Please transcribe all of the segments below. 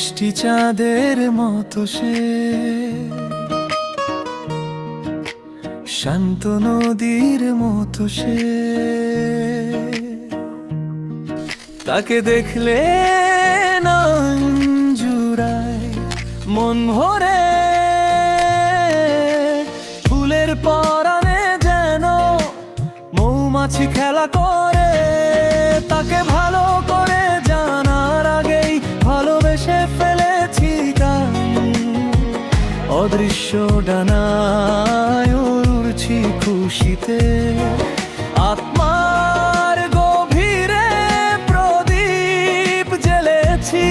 মিষ্টি চাঁদের মতো সে, শান্ত নদীর মতো সে। তাকে দেখলে নয়ন জুড়ায় মন ভরে, ফুলের পরাণে যেন মৌমাছি খেলা করে। তাকে ভালো করে জানার আগেই ভালোবেসে ফেলেছি গান, অদৃশ্য ডানায় উড়ছি খুশিতে। আত্মার গভীরে প্রদীপ জ্বেলেছি,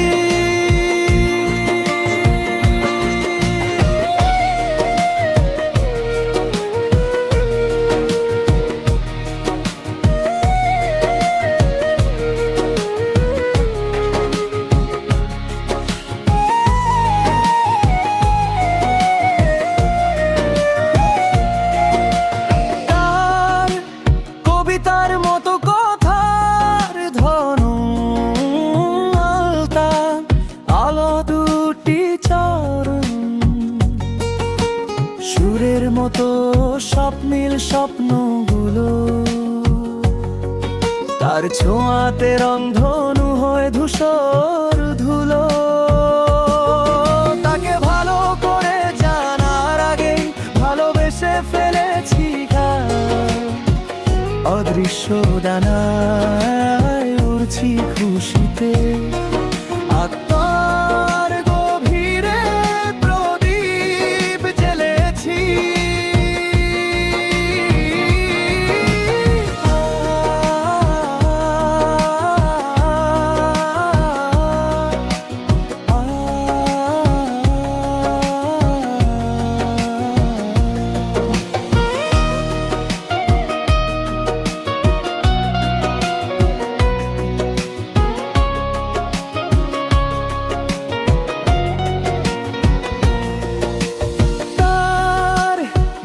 তার মতো কথার ধনু আলতা, আলো দুটি চরণ, সুরের মতো স্বপ্নীল স্বপ্নগুলো। তার ছোঁয়াতে রংধনু হয়ে ধূসর ধুলো। তাকে ভালো করে জানার আগেই ভালোবেসে ফেলেছি গান, অদৃশ্য ডানায় উড়ছি খুশিতে। আত্মার গভীরে প্রদীপ জ্বেলেছি,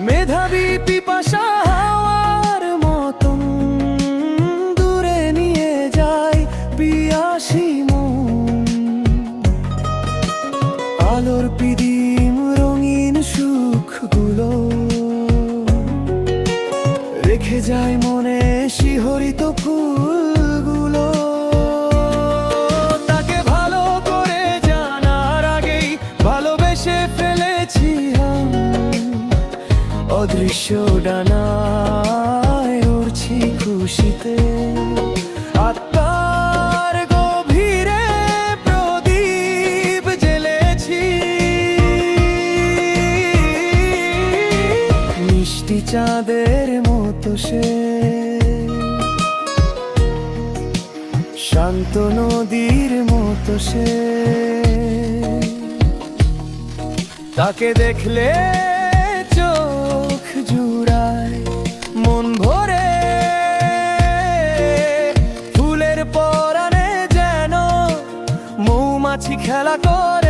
মেধাবী পিপাসা হাওয়ার মতন দূরে নিয়ে যায় পিয়াসী মন। আলোর পিদিম রঙিন সুখগুলো রেখে যায় মনে শিহরিত ফুলগুলো। তাকে ভালো করে জানার আগেই ভালোবেসে ফেলেছি অদৃশ্য ডানায় উড়ছি খুশিতে। আত্মার গভীরে প্রদীপ জ্বেলেছি, মিষ্টি চাঁদের মতো সে, শান্ত নদীর মতো সে। তাকে দেখলে চোখ জুড়ায় মন ভরে, ফুলের পরাণে যেন মৌমাছি খেলা করে।